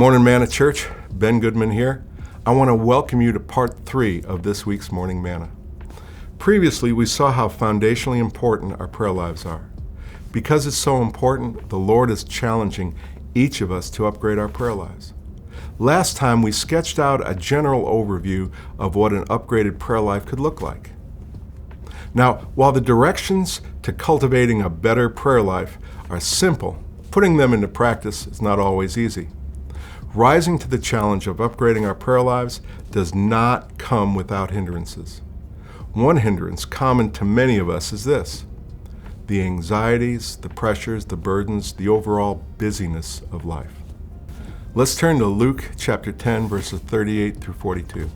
Morning Manna Church, Ben Goodman here. I want to welcome you to part 3 of this week's Morning Manna. Previously, we saw how foundationally important our prayer lives are. Because it's so important, the Lord is challenging each of us to upgrade our prayer lives. Last time, we sketched out a general overview of what an upgraded prayer life could look like. Now, while the directions to cultivating a better prayer life are simple, putting them into practice is not always easy. Rising to the challenge of upgrading our prayer lives does not come without hindrances. One hindrance common to many of us is this: the anxieties, the pressures, the burdens, the overall busyness of life. Let's turn to Luke chapter 10, verses 38 through 42.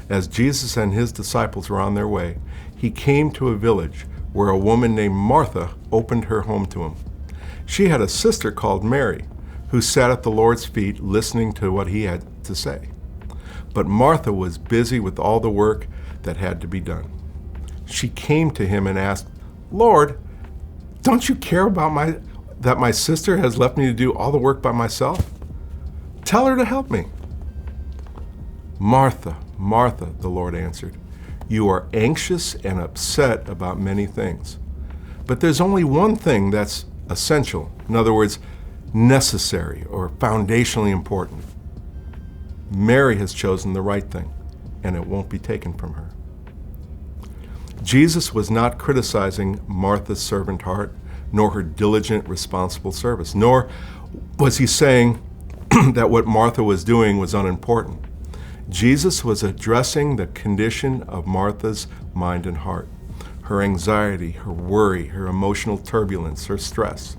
As Jesus and his disciples were on their way, he came to a village where a woman named Martha opened her home to him. She had a sister called Mary, who sat at the Lord's feet listening to what he had to say. But Martha was busy with all the work that had to be done. She came to him and asked, "Lord, don't you care about that my sister has left me to do all the work by myself? Tell her to help me." "Martha, Martha," the Lord answered, "you are anxious and upset about many things. But there's only one thing that's essential. In other words, necessary or foundationally important. Mary has chosen the right thing, and it won't be taken from her." Jesus was not criticizing Martha's servant heart, nor her diligent, responsible service, nor was he saying that what Martha was doing was unimportant. Jesus was addressing the condition of Martha's mind and heart, her anxiety, her worry, her emotional turbulence, her stress.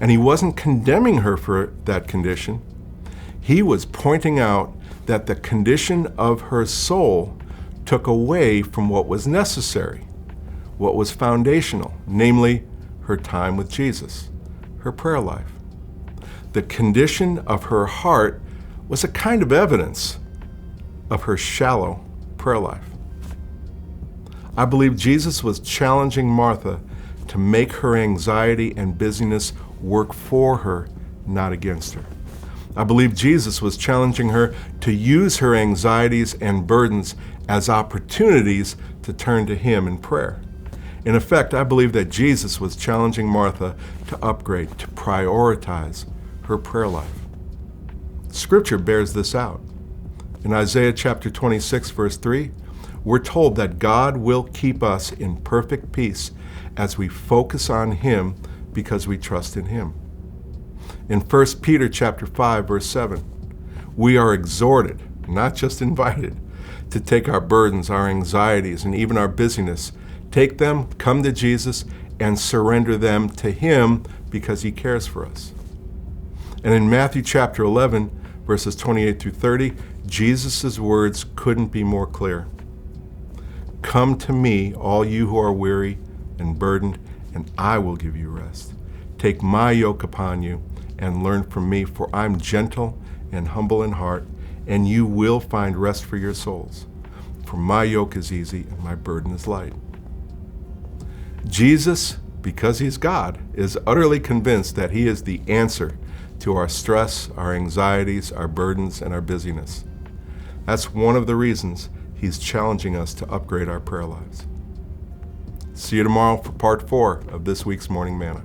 And he wasn't condemning her for that condition. He was pointing out that the condition of her soul took away from what was necessary, what was foundational, namely her time with Jesus, her prayer life. The condition of her heart was a kind of evidence of her shallow prayer life. I believe Jesus was challenging Martha to make her anxiety and busyness work for her, not against her. I believe Jesus was challenging her to use her anxieties and burdens as opportunities to turn to him in prayer. In effect, I believe that Jesus was challenging Martha to upgrade, to prioritize her prayer life. Scripture bears this out. In Isaiah chapter 26, verse 3, we're told that God will keep us in perfect peace as we focus on him because we trust in him. In 1 Peter chapter 5, verse 7, we are exhorted, not just invited, to take our burdens, our anxieties, and even our busyness, take them, come to Jesus, and surrender them to him because he cares for us. And in Matthew chapter 11, verses 28 through 30, Jesus' words couldn't be more clear. "Come to me, all you who are weary and burdened, and I will give you rest. Take my yoke upon you and learn from me, for I'm gentle and humble in heart, and you will find rest for your souls. For my yoke is easy and my burden is light." Jesus, because he's God, is utterly convinced that he is the answer to our stress, our anxieties, our burdens, and our busyness. That's one of the reasons he's challenging us to upgrade our prayer lives. See you tomorrow for part 4 of this week's Morning Manna.